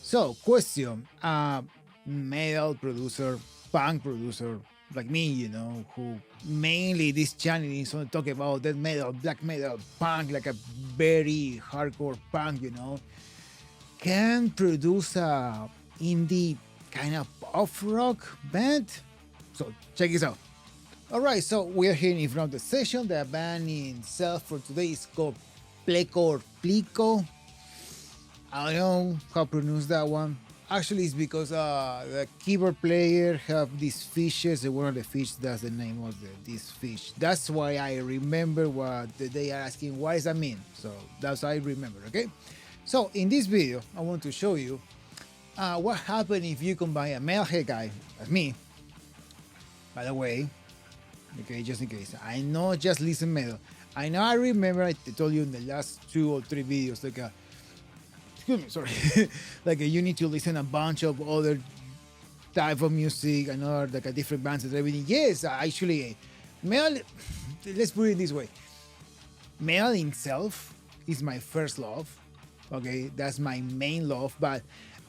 So, question: metal producer, punk producer, like me, who mainly this channel is on talk about that metal, black metal, punk, like a very hardcore punk, can produce a indie kind of pop rock band. So check this out. All right, so we are here in front of the session. The band itself for today is called Pleco or Plico. I don't know how to pronounce that one. Actually, it's because the keyboard player have these fishes, and one of the fish, that's the name of this fish. That's why I remember what they are asking. What does that mean? So that's I remember. Okay. So in this video, I want to show you what happened if you combine a metalhead guy as me. By the way, okay, just in case, I know just listen metal. I know I remember I told you in the last 2 or 3 videos like excuse me, sorry, like you need to listen a bunch of other type of music, another like a different bands and everything. Yes, actually, metal. Let's put it this way: metal itself is my first love. Okay, that's my main love, but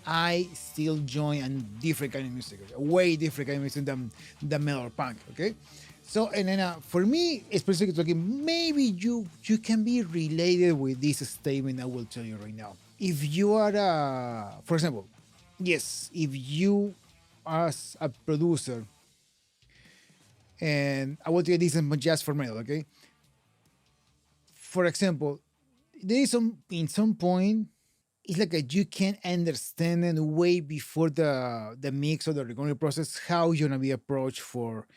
I still join a different kind of music, a way different kind of music than the metal or punk. Okay, so and then for me, specifically talking, maybe you can be related with this statement I will tell you right now. If you are, for example, yes, if you as a producer, and I will tell you this is just for metal, okay? For example, there is some in some point it's like you can understand it way before the mix or the recording process how you're gonna be approached for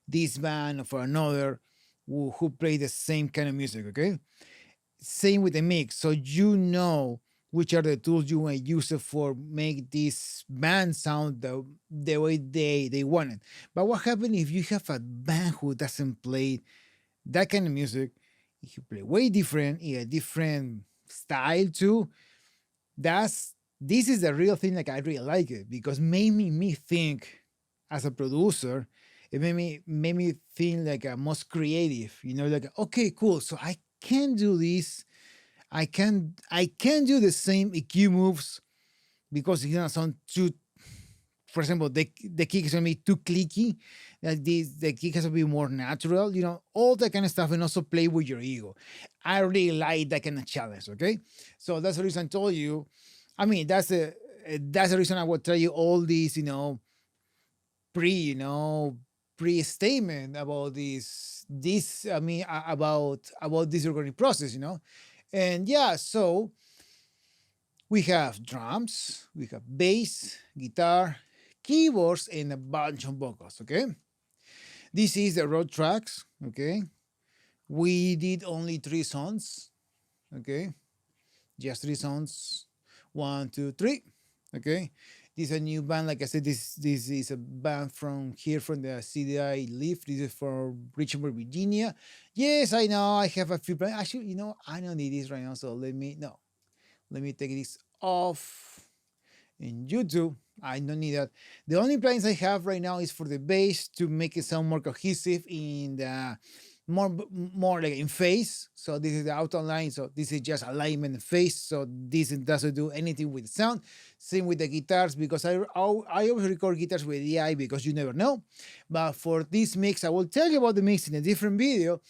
this band or for another who play the same kind of music, okay? Same with the mix, so you know which are the tools you want to use it for make this band sound the way they want it. But what happens if you have a band who doesn't play that kind of music? If you play way different in a different style too, that's this is the real thing. Like I really like it because made me think as a producer. It made me think like a most creative. Like okay, cool. So I can do this. I can do the same EQ moves because it's gonna sound too. For example, the kick is gonna be too clicky. Like the kick has to be more natural. All that kind of stuff, and also play with your ego. I really like that kind of challenge. Okay, so that's the reason I told you. I mean, that's the reason I will tell you all these. Pre, pre statement about this. I mean, about this recording process. And yeah, so we have drums, we have bass, guitar, keyboards, and a bunch of vocals. Okay, this is the raw tracks. Okay, we did only 3 songs. Okay, just 3 songs. 1, 2, 3. Okay, this is a new band. Like I said, this is a band from here from the city I live. This is from Richmond, Virginia. Yes, I know. I have a few bands. Actually, I don't need this right now. So let me take this off in YouTube. I don't need that. The only plugins I have right now is for the bass to make it sound more cohesive in the more like in phase. So this is the auto line. So this is just alignment and phase. So this doesn't do anything with sound. Same with the guitars because I always record guitars with DI because you never know. But for this mix, I will tell you about the mix in a different video.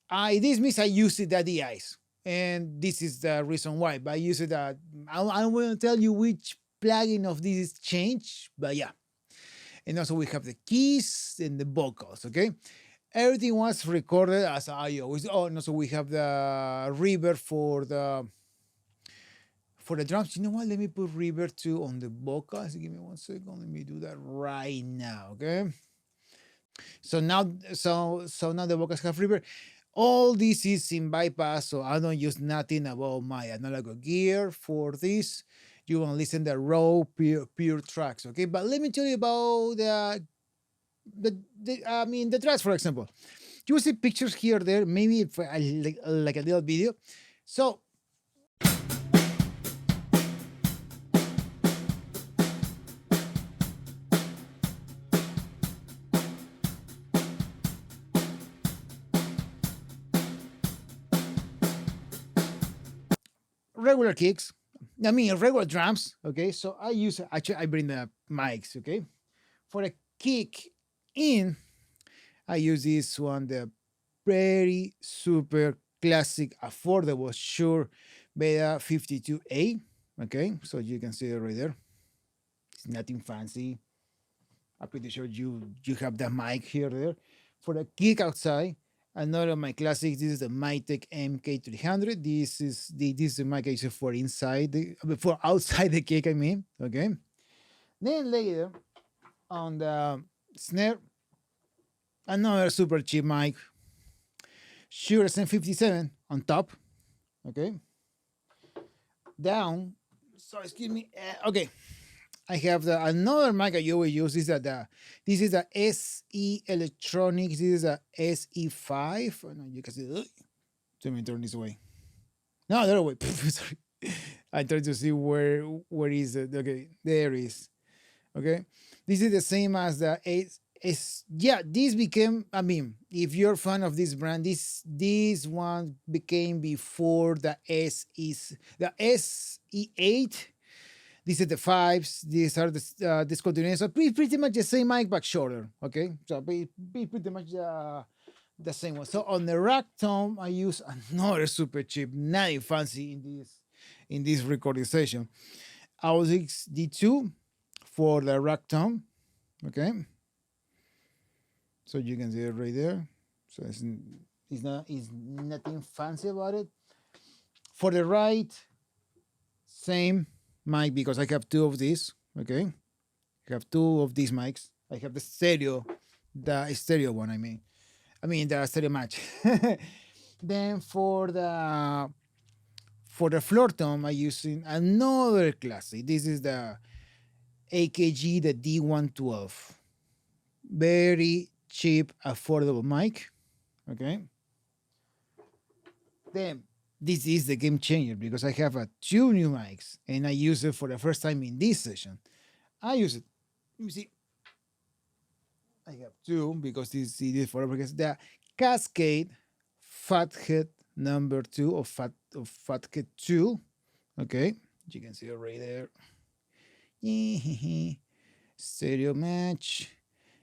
This mix I use it at DIs. And this is the reason why. But I use it that I don't want to tell you which plugin of this is changed, but yeah. And also we have the keys and the vocals, okay? Everything was recorded as I always. Oh, and also we have the reverb for the drums. You know what? Let me put reverb too on the vocals. Give me 1 second. Let me do that right now, okay? So now, now the vocals have reverb. All this is in bypass, so I don't use nothing about my analog gear for this. You want to listen to raw, pure tracks, okay? But let me tell you about the tracks, for example. You will see pictures here, there, maybe if like a little video. So regular kicks, I mean, regular drums. Okay, so I use actually I bring the mics. Okay, for the kick in, I use this one, the very super classic, affordable Shure Beta 52A. Okay, so you can see it right there. It's nothing fancy. I'm pretty sure you have the mic here there. For the kick outside, another of my classics. This is the Mytek MK300. This is the mic I use for for outside the kick. I mean, okay. Then later on the snare, another super cheap mic, Shure SM57 on top. Okay, down. So excuse me. Okay, I have the another mic I always use. This is the SE Electronics. This is a SE5. Oh, no, you can see. Let me turn this away. No, the other way. Sorry. I tried to see where is it. Okay, there is. Okay, this is the same as the yeah. This became. I mean, if you're a fan of this brand, this one became before the the SE8. These are the fives. These are the discontinuous. So pretty much the same mic, but shorter. Okay, so pretty much the same one. So on the rack tone, I use another super cheap, nothing fancy in this recording session. Auxix D2 for the rack tone. Okay, so you can see it right there. So it's nothing fancy about it. For the right, same mic because I have two of these. Okay, I have two of these mics. I have the stereo one. I mean the stereo match. Then for the floor tom, I'm using another classic. This is the AKG, the D112. Very cheap, affordable mic. Okay. Then this is the game changer because I have two new mics and I use it for the first time in this session. I use it. Let me see. I have two because this is forever. Because the Cascade Fathead number 2 of Fathead 2. Okay, you can see it right there. Stereo match.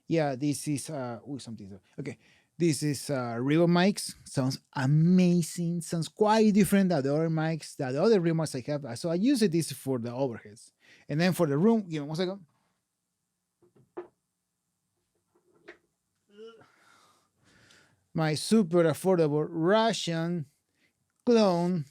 Yeah, this is something. Okay, this is Rivo mics. Sounds amazing. Sounds quite different than the other mics, that the other Rivo mics I have. So I use this for the overheads, and then for the room. Give me 1 second. My super affordable Russian clone.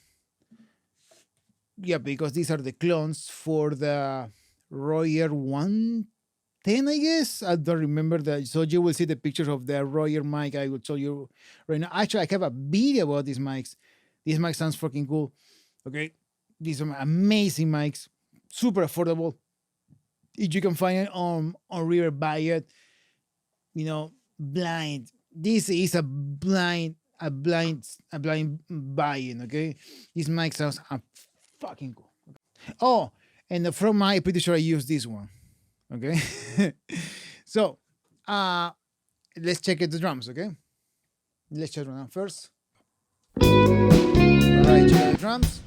Yeah, because these are the clones for the Royer 110, I guess. I don't remember that. So you will see the pictures of the Royer mic I will show you right now. Actually, I have a video about these mics. This mic sounds fucking cool. Okay. These are amazing mics. Super affordable. If you can find it on River, buy it. You know, blind. This is a blind buying. Okay. This mic sounds fucking cool. Oh, and the front mic, pretty sure I use this one. Okay. So let's check out the drums. Okay, let's check it out first. All right, check out the drums.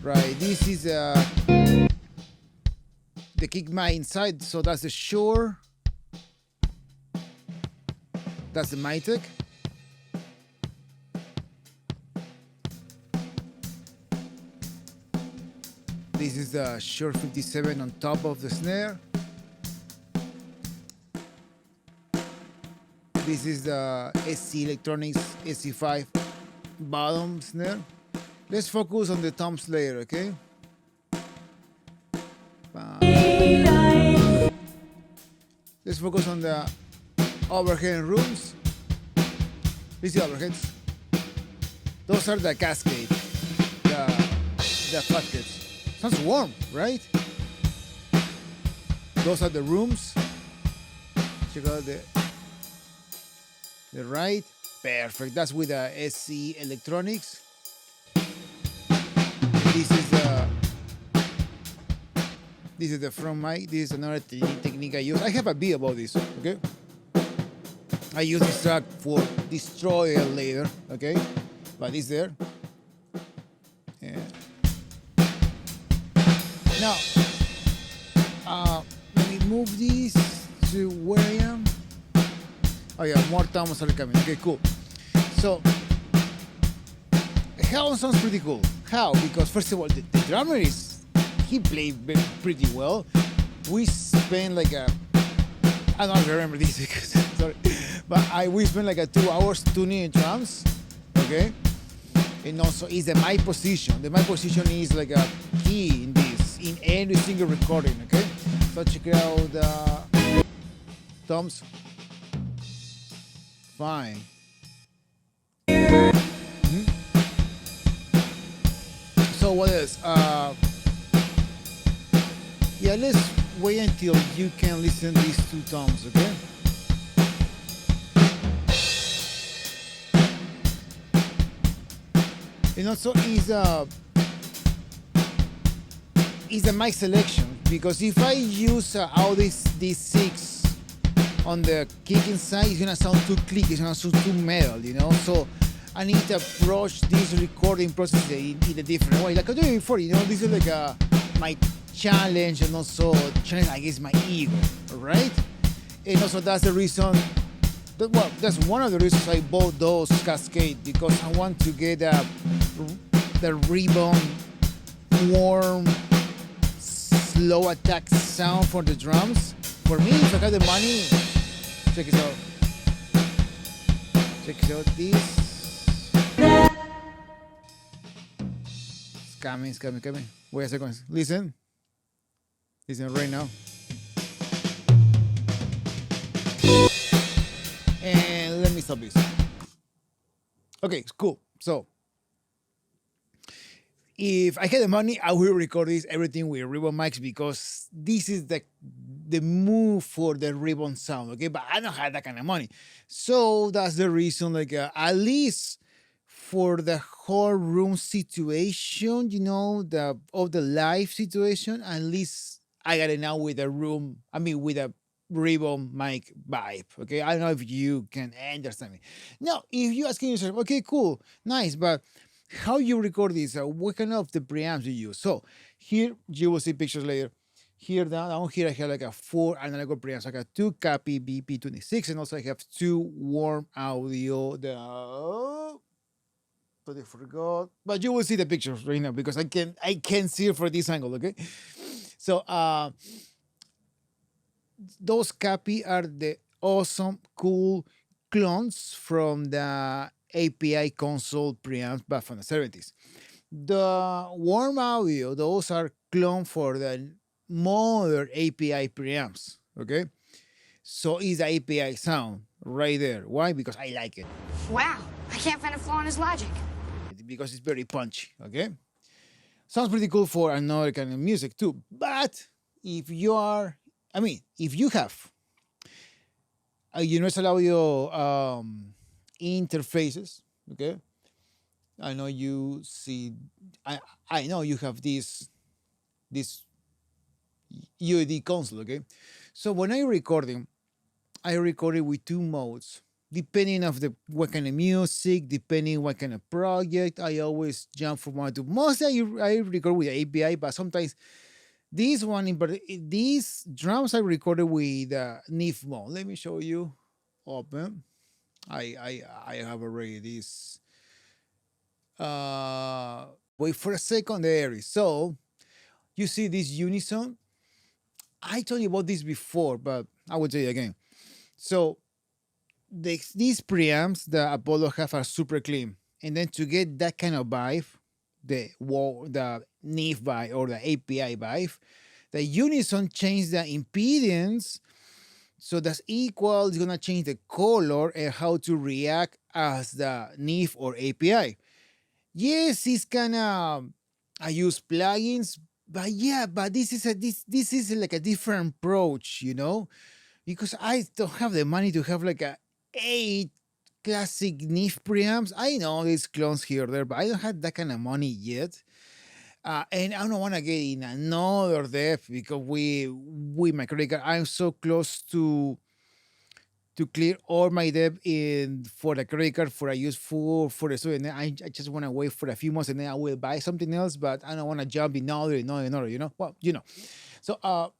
Right, this is the kick mic inside, so that's the Shure, that's the Mytek. This is the Shure 57 on top of the snare. This is the SC Electronics SC5 bottom snare. Let's focus on the toms layer, okay? Let's focus on the overhead rooms. These are the overheads. Those are the Cascade, the Fatheads. Sounds warm, right? Those are the rooms. Check out the right. Perfect. That's with the SC Electronics. This is the front mic. This is another technique I use. I have a video about this. Okay. I use this track for Destroyer later. Okay. but it's there. And now, let me move this to where I am. Oh yeah, more toms are coming. Okay, cool. So, Hell sounds pretty cool. How? Because first of all, the drummer he played pretty well. We spent like I don't remember this because sorry, but we spent like 2 hours tuning drums. Okay, and also is the mic position. The mic position is like a key in this in every single recording. Okay, so check it out. Toms, fine. So what else? Yeah, let's wait until you can listen these two toms, okay? And also is the mic selection, because if I use all these six on the kicking side, it's gonna sound too clicky, it's gonna sound too metal, you know. So I need to approach this recording process in a different way, like I did before. You know, this is like my challenge, and also challenge, I guess, my ego, right? And also that's the reason. Well, that's one of the reasons I bought those Cascade, because I want to get the rebound, warm, slow attack sound for the drums. For me, if I have the money, check it out. Check it out. This. It's coming. Wait a second. Listen right now. And let me stop this. Okay, cool. So, if I had the money, I will record everything with ribbon mics, because this is the move for the ribbon sound. Okay, but I don't have that kind of money, so that's the reason. Like at least for the whole room situation, you know, the live situation, at least I got it now with a room. I mean, with a ribbon mic vibe. Okay, I don't know if you can understand me. Now, if you asking yourself, okay, cool, nice, but how you record this? What kind of the preamps you use? So here you will see pictures later. Here down here I have like a 4 analog preamps. I got 2 copy BP26, and also I have 2 warm audio. But I forgot. But you will see the pictures right now, because I can see it for this angle. Okay, so those copy are the awesome, cool clones from the API console preamps back from the 70s. The warm audio, those are clone for the modern API preamps. Okay, so it's the API sound right there. Why? Because I like it. Wow, I can't find a flaw in his logic. Because it's very punchy. Okay, sounds pretty cool for another kind of music too. But if you have a universal audio interfaces, okay, I know you see, I know you have this UAD console, okay. So when I recording, I record it with 2 modes, depending of what kind of music, depending what kind of project. I always jump from one to mostly I record with API, but sometimes this one these drums I recorded with NIF mode. Let me show you. Open. I have already this. Wait for a second. There. So you see this unison. I told you about this before, but I will tell you again. So these preamps, the Apollo have, are super clean, and then to get that kind of vibe, the NIF vibe or the API vibe, the unison change the impedance, so that's equal. It's gonna change the color and how to react as the NIF or API. Yes, it's kind of I use plugins, but yeah, but this is like a different approach, you know, because I don't have the money to have like a 8 classic NIF preamps. I know these clones here or there, but I don't have that kind of money yet. And I don't want to get in another depth, because we my credit card, I'm so close to to clear all my debt in for the credit card for I use for the student. And I just want to wait for a few months and then I will buy something else, but I don't want to jump in another, you know. Well, you know. So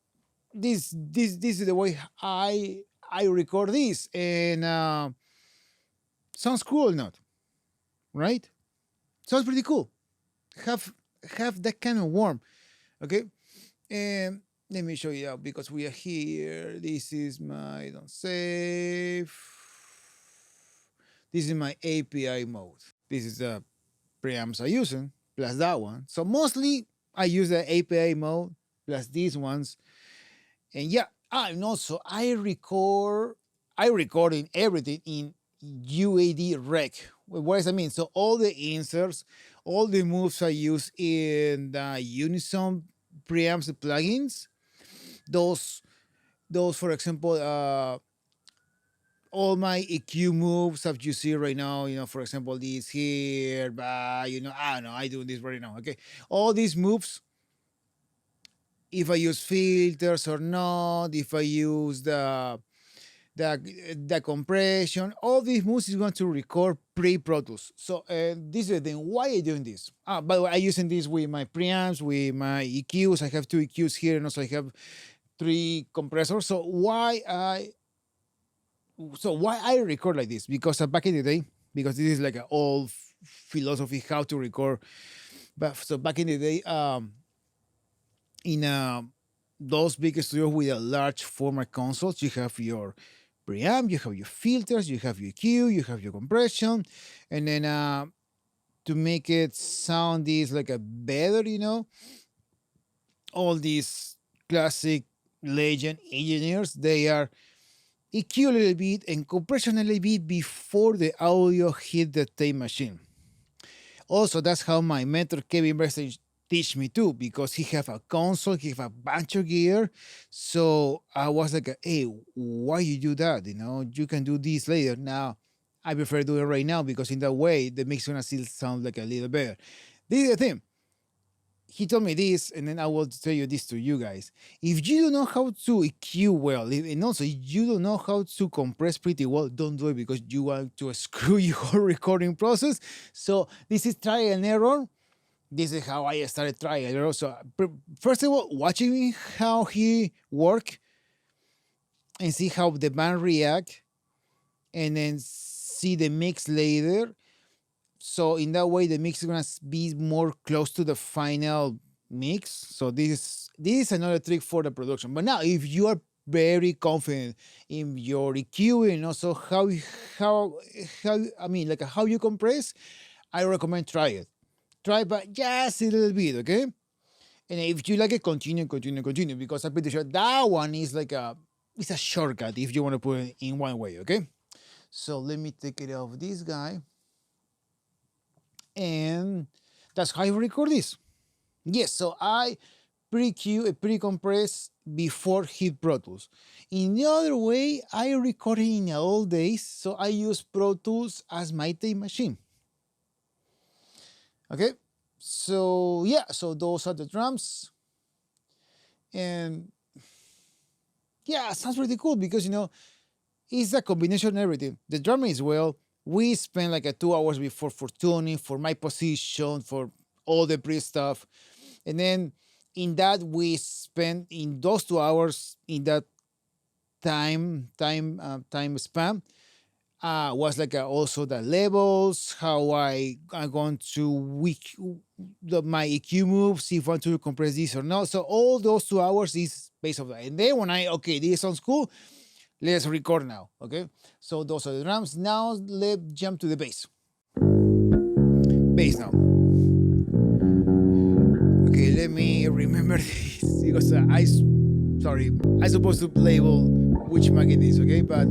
this is the way I record this, and sounds cool or not, right? Sounds pretty cool. Have have that kind of warm, okay? And let me show you out because we are here. This is my don't save. This is my API mode. This is the preamps I'm using plus that one. So mostly I use the API mode plus these ones. And yeah, and also I recording everything in UAD rec. What does that mean? So all the inserts, all the moves I use in the Unison preamps plugins, those for example, all my EQ moves that you see right now, you know, for example, this here, you know, I don't know, I do this right now. Okay, all these moves, if I use filters or not, if I use the compression, all these moves is going to record pre-Pro Tools. So this is the thing. Why are you doing this? By the way, I'm using this with my preamps, with my EQs. I have two EQs here, and also I have three compressors. So why I record like this? Because back in the day, because this is like an old philosophy how to record. But so back in the day, in those big studios with a large format consoles, you have your preamp, you have your filters, you have your EQ, you have your compression, and then to make it sound this like a better, you know, all these classic legend engineers, they are EQ a little bit and compression a little bit before the audio hit the tape machine. Also, that's how my mentor Kevin Bernstein teach me too, because he have a console, he have a bunch of gear. So I was like, hey, why you do that? You know, you can do this later. Now, I prefer do it right now because in that way the mix gonna still sound like a little better. This is the thing. He told me this, and then I will tell you this to you guys. If you don't know how to EQ well, and also if you don't know how to compress pretty well, don't do it because you want to screw your whole recording process. So this is trial and error. This is how I started trying and error. So first of all, watching how he work and see how the band react, and then see the mix later. So in that way, the mix is gonna be more close to the final mix. So this is another trick for the production. But now, if you are very confident in your EQ and also how I mean like how you compress, I recommend try it. Try but just a little bit, okay? And if you like it, continue because I'm pretty sure that one is like it's a shortcut if you want to put it in one way, okay? So let me take it off this guy. And that's how I record this. Yes, so I pre-cue, pre-compress before hit Pro Tools. In the other way, I record in the old days, so I use Pro Tools as my tape machine. Okay, so yeah, so those are the drums. And yeah, it sounds pretty cool because, you know, it's a combination of everything. The drumming is well. We spent like 2 hours before for tuning, for my position, for all the pre stuff. And then in that we spent in those 2 hours in that time span was like also the levels, how I'm going to my EQ moves, if I want to compress this or not. So all those 2 hours is based on that. And then when okay, this sounds cool, let's record now. Okay, so those are the drums. Now let's jump to the bass. Bass now. Okay, let me remember this because I supposed to label which mic it is, okay? But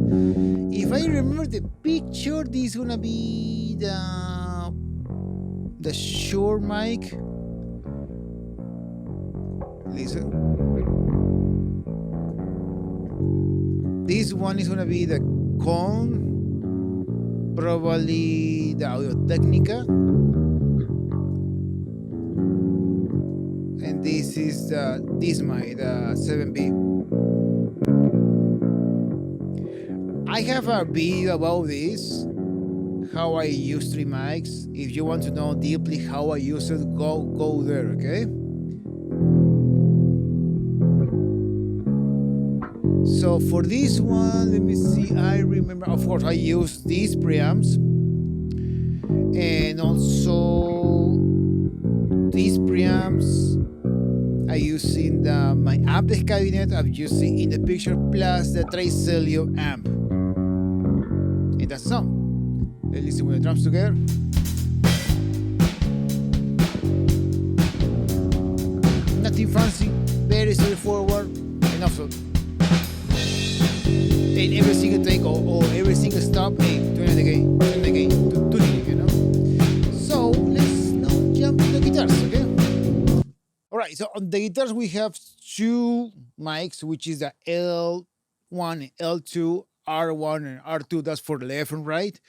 if I remember the picture, this is gonna be the Shure mic. Listen. This one is gonna be the Con, probably the Audio Technica. And this is this mic, the 7B. I have a video about this, how I use three mics. If you want to know deeply how I use it, go there, okay? So for this one, let me see. I remember, of course, I use these preamps, and also these preamps I use in my amp cabinet. I'm using in the picture plus the Tricelio amp, and that's some. Let's listen with the drums together. Nothing fancy, very straightforward, and also in every single take or every single stop, hey, tune it again, tune it, you know. So let's now jump to the guitars, okay? All right, so on the guitars we have two mics, which is the L1, L2, R1, and R2. That's for the left and right.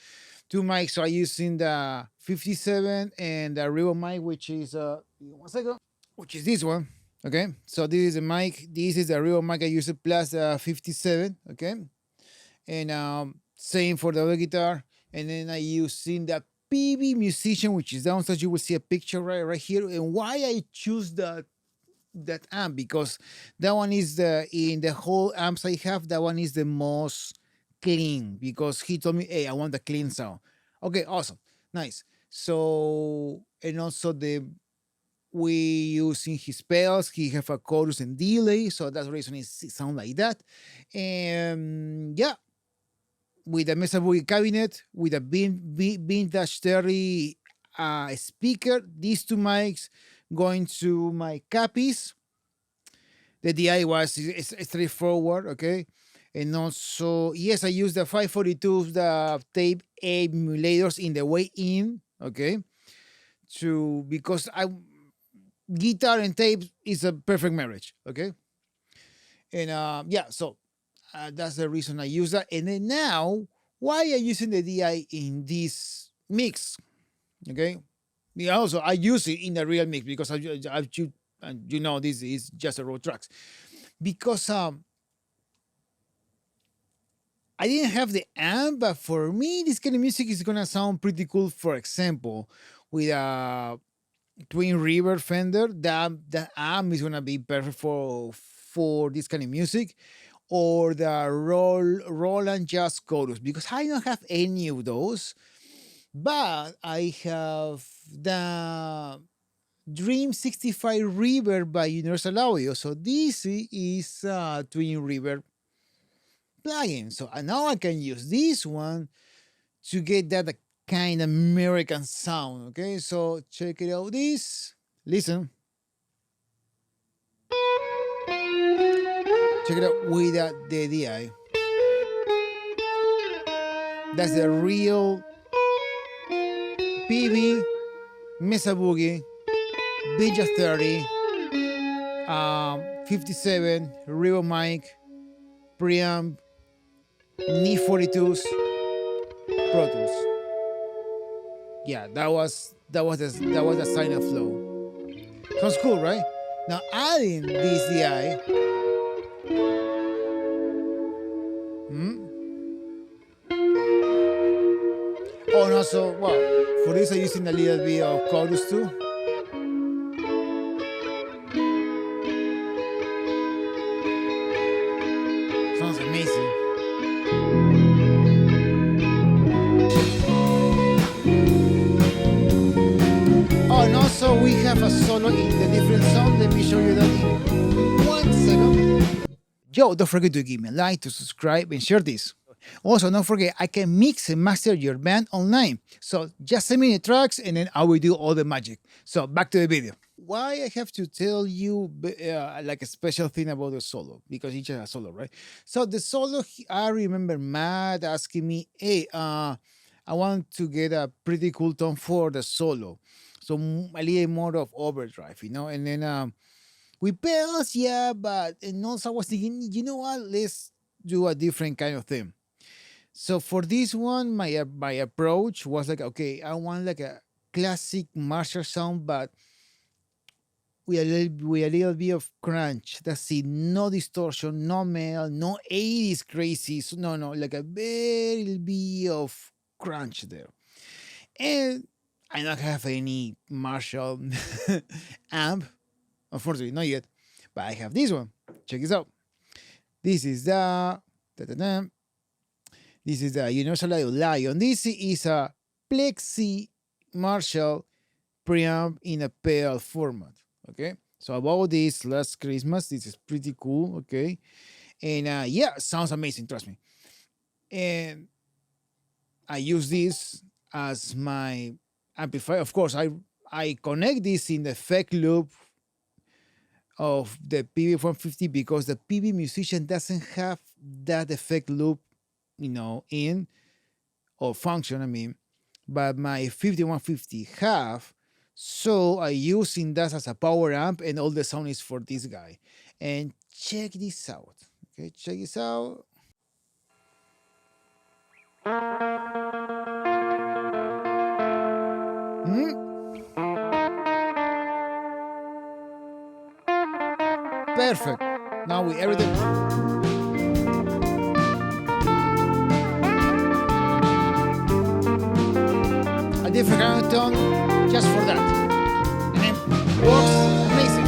Two mics are using the 57 and the real mic, which is 1 second, which is this one. Okay, so this is a mic. This is the real mic I use it plus the 57. Okay, and same for the other guitar. And then I using the PB Musician, which is downstairs. You will see a picture right here. And why I choose that amp, because that one is the in the whole amps I have, that one is the most clean, because he told me, hey, I want the clean sound. Okay, awesome, nice. So and also the we using his pedals, he have a chorus and delay, so that's the reason it sound like that. And yeah, with a Mesa Boogie cabinet, with a vintage 30 speaker, these two mics going to my cappies. The DI was straightforward, okay? And also, yes, I use the 542, the tape emulators in the way in, okay? Because guitar and tape is a perfect marriage, okay? And yeah, so that's the reason I use that. And then now, why are you using the DI in this mix? Okay. Yeah, also I use it in the real mix because you know this is just a raw tracks. Because I didn't have the amp, but for me this kind of music is gonna sound pretty cool. For example, with a twin reverb Fender, that amp is gonna be perfect for this kind of music, or the Roland Jazz Chorus, because I don't have any of those, but I have the Dream 65 Reverb by Universal Audio. So this is a twin reverb plugin. So now I can use this one to get that kind of American sound. Okay, so check it out. This, listen, check it out with the DI. That's the real PB Mesa Boogie Vintage 30 57 real mic preamp Ni 42s Pro Tools. Yeah, that was the sign of flow. Sounds cool, right? Now adding this DI. Oh, and also, well, for this I'm using a little bit of chorus too. Sounds amazing. Oh, and also we have a solo in the different sound. Let me show you that in 1 second. Yo, don't forget to give me a like, to subscribe, and share this. Also, don't forget, I can mix and master your band online. So just send me the tracks and then I will do all the magic. So back to the video. Why I have to tell you like a special thing about the solo? Because it's just a solo, right? So the solo, I remember Matt asking me, hey, I want to get a pretty cool tone for the solo. So a little more of overdrive, you know? And then with pedals, yeah, but and also I was thinking, you know what? Let's do a different kind of thing. So for this one, my approach was like, okay, I want like a classic Marshall sound, but with a little bit of crunch. That's it. No distortion, no metal, no 80s crazy. So no, like a very little bit of crunch there. And I don't have any Marshall amp, unfortunately, not yet. But I have this one. Check this out. This is the da-da-da. This is the Universal Audio Lion. This is a Plexi Marshall preamp in a pedal format. Okay. So about this last Christmas, this is pretty cool. Okay. And yeah, sounds amazing. Trust me. And I use this as my amplifier. Of course, I connect this in the effect loop of the PB150 because the PB musician doesn't have that effect loop, in or function. I mean, but my 5150 have. So I using that as a power amp, and all the sound is for this guy. And check this out. Okay, check this out. Hmm? Perfect. Now we everything. A different kind of tone just for that. And it works amazing.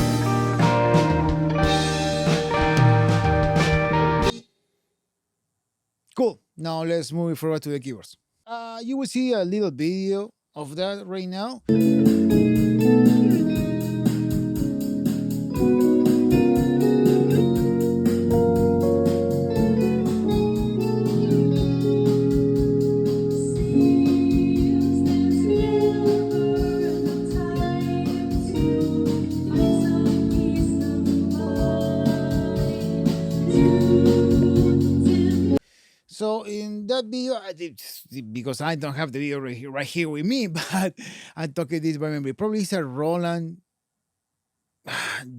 Cool. Now let's move forward to the keyboards. You will see a little video of that right now. So in that video, I did, because I don't have the video right here with me, but I took this by memory. Probably it's a Roland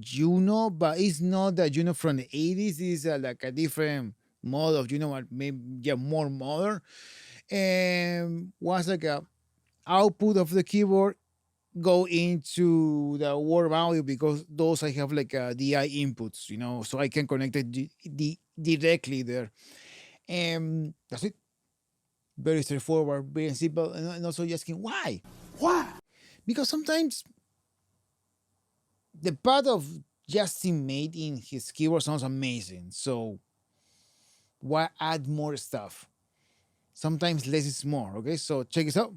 Juno, but it's not the Juno from the 80s. It's like a different model of Juno, what maybe more modern. And was like a output of the keyboard go into the word audio because those I have like DI inputs, so I can connect it directly there. And that's it. Very straightforward, very simple, and also asking why? Why? Because sometimes the part of Justin made in his keyboard sounds amazing. So why add more stuff? Sometimes less is more. Okay, so check this out.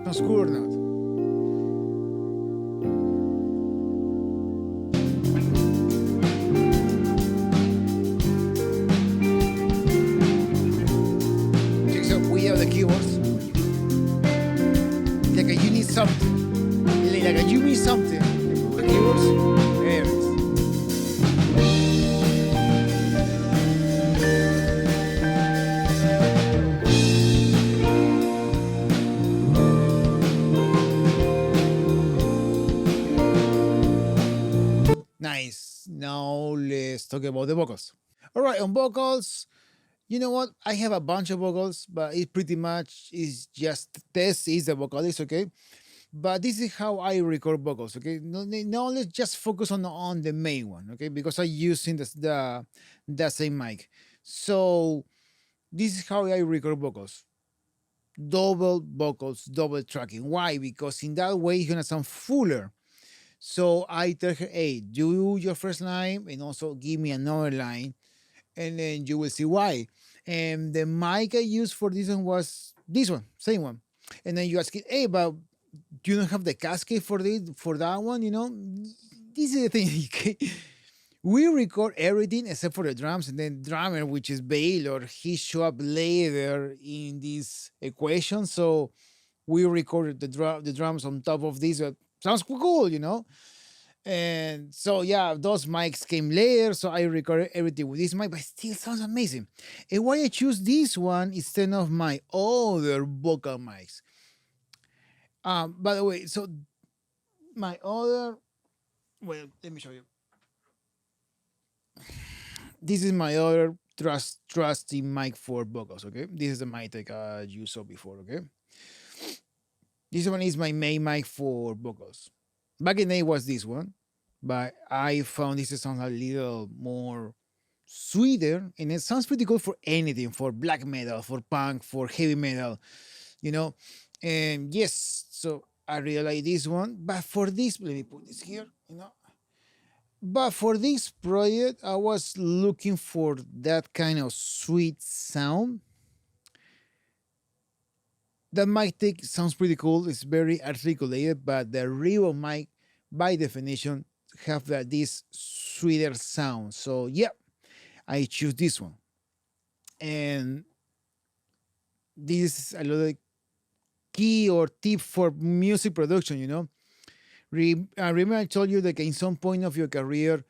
Sounds cool or not? Check this out. We have the keyboards. Like you need something. Like you need something. The keyboards. There it is. Nice. Now let's talk about the vocals. All right, on vocals, you know what? I have a bunch of vocals, but it pretty much is just Tess is the vocalist, okay? But this is how I record vocals, okay? No, let's just focus on the main one, okay? Because I using the same mic. So this is how I record vocals. Double vocals, double tracking. Why? Because in that way it's gonna sound fuller. So I tell her, hey, do your first line and also give me another line, and then you will see why. And the mic I used for this one was this one, same one. And then you ask it, hey, but you don't have the cascade for that one, This is the thing. Okay? We record everything except for the drums, and then drummer, which is Baylor, he show up later in this equation. So we recorded the drums on top of this. Sounds cool. And so yeah, those mics came later, so I recorded everything with this mic, but it still sounds amazing. And why I choose this one instead of my other vocal mics? By the way, so my other, well, let me show you. This is my other trusty mic for vocals. Okay, this is the mic that you saw before. Okay, this one is my main mic for vocals. Back in the day was this one, but I found this sounds a little more sweeter, and it sounds pretty good for anything, for black metal, for punk, for heavy metal, you know. And yes, so I really like this one. But for this, let me put this here, you know. But for this project, I was looking for that kind of sweet sound. The mic take sounds pretty cool. It's very articulated, but the real mic, by definition, have that this sweeter sound. So yeah, I choose this one. And this is a little key or tip for music production, you know. Remember I told you that in some point of your career,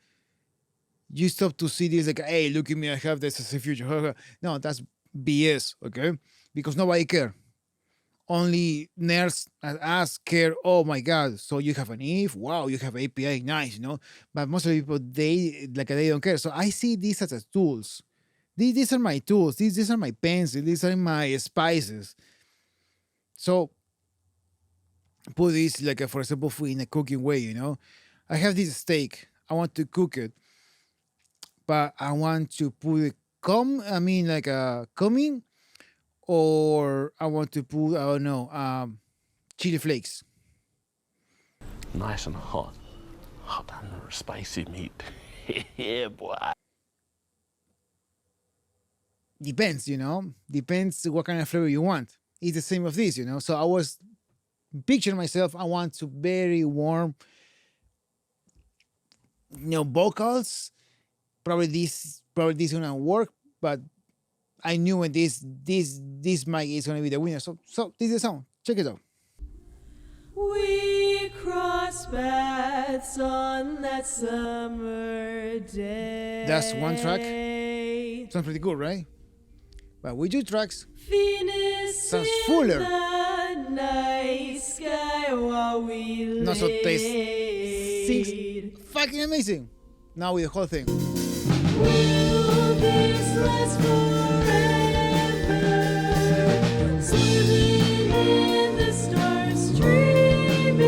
you stop to see this like, hey, look at me, I have this as a future. No, that's BS, okay? Because nobody care. Only nerds as us care. Oh my God! So you have an if? Wow, you have API, nice, you know. But most of the people they don't care. So I see these as tools. These are my tools. These are my pencils. These are my spices. So put this like for example in a cooking way, you know. I have this steak. I want to cook it, but I want to put it I mean like a cumin, or I want to put I don't know chili flakes. Nice and hot. Hot and spicy meat. Yeah, boy. Depends, you know. Depends what kind of flavor you want. It's the same of this, you know. So I was picturing myself. I want to very warm, you know, vocals. Probably this gonna work, but I knew when this mic is gonna be the winner. So this is the song. Check it out. We crossed paths on that summer day. That's one track. Sounds pretty good, right? But with 2 tracks, Venus sounds fuller. in the night sky while we Not so taste. laid. Sings fucking amazing. Now with the whole thing. Will this last forever? Swimming in the stars, dreaming,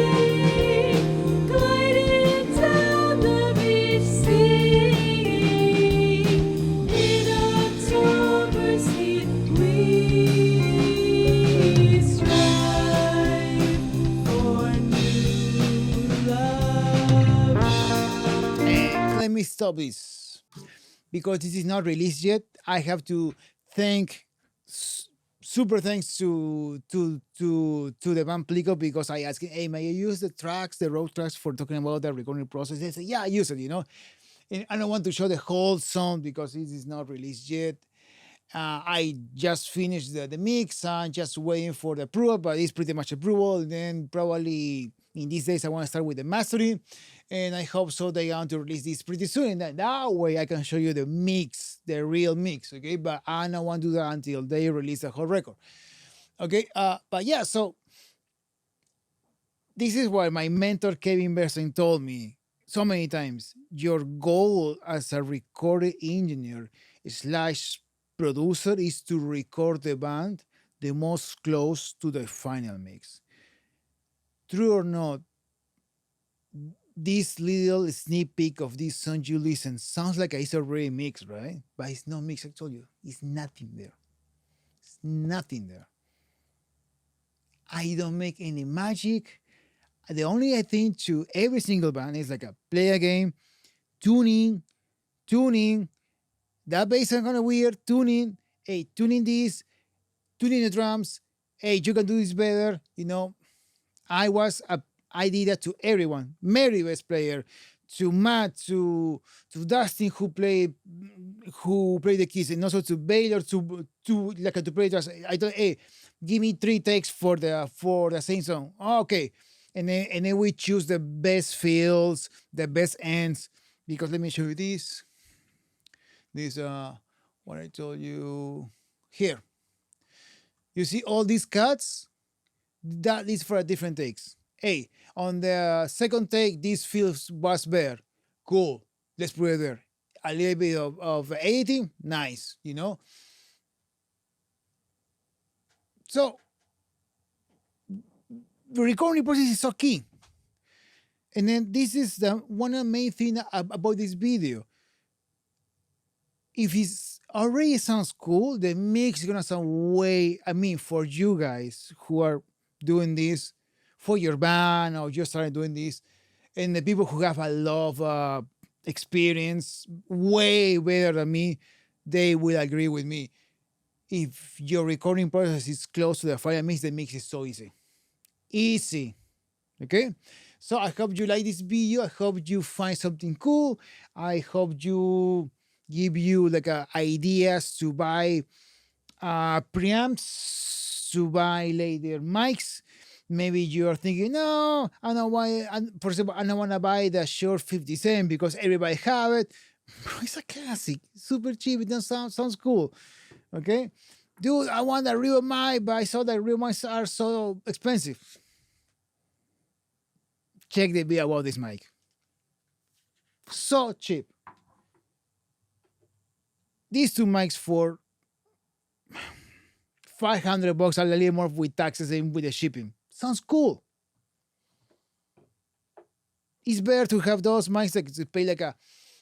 gliding down the beach, singing. In October's heat, we strive for new love. And let me stop this. Because this is not released yet, I have to thank super thanks to the band Plico, because I asked him, hey, may I use the road tracks for talking about the recording process? They said, yeah, use it, you know. And I don't want to show the whole song because this is not released yet. I just finished the mix. I'm just waiting for the approval, but it's pretty much approval. And then probably in these days, I want to start with the mastering. And I hope so they are going to release this pretty soon. And that way I can show you the mix, the real mix, okay? But I don't want to do that until they release the whole record. Okay, but yeah, so this is what my mentor Kevin Bersen told me so many times. Your goal as a recording engineer slash producer is to record the band the most close to the final mix. True or not, this little sneak peek of this song you listen sounds like it's already mixed, right? But it's not mixed, I told you. It's nothing there. It's nothing there. I don't make any magic. The only thing to every single band is like a play a game, tuning, that bass is kind of weird, tuning, hey, tuning this, tuning the drums, hey, you can do this better, you know. I did that to everyone. Mary bass player, to Matt, to Dustin who played the keys, and also to Baylor to play drums. I thought, hey, give me 3 takes for the same song. Oh, okay. And then we choose the best fills, the best ends. Because let me show you this. This what I told you here. You see all these cuts? That is for a different takes. Hey, on the second take, this feels was better. Cool. Let's put it there. a little bit of editing, nice, you know. So the recording process is so key. And then this is the one of the main thing about this video. If it's already sounds cool, the mix is gonna sound way. I mean, for you guys who are doing this for your band or just started doing this, and the people who have a lot of experience, way better than me, they will agree with me. If your recording process is close to the final mix, the mix is so easy. Easy. Okay? So I hope you like this video. I hope you find something cool. I hope you give you like ideas to buy preamps, to buy later mics. Maybe you're thinking, no, I don't know why. For example, I don't want to buy the Shure 57 because everybody have it. It's a classic, super cheap. It sounds cool. Okay, dude, I want a real mic, but I saw that real mics are so expensive. Check the video about this mic. So cheap. These two mics for $500, a little more with taxes and with the shipping. Sounds cool. It's better to have those mics that to pay like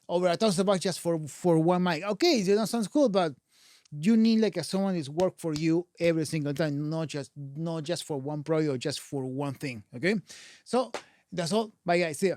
over $1,000 just for one mic. Okay, that sounds cool, but you need like someone that's work for you every single time, not just for one project or just for one thing. Okay, so that's all. Bye guys. See ya.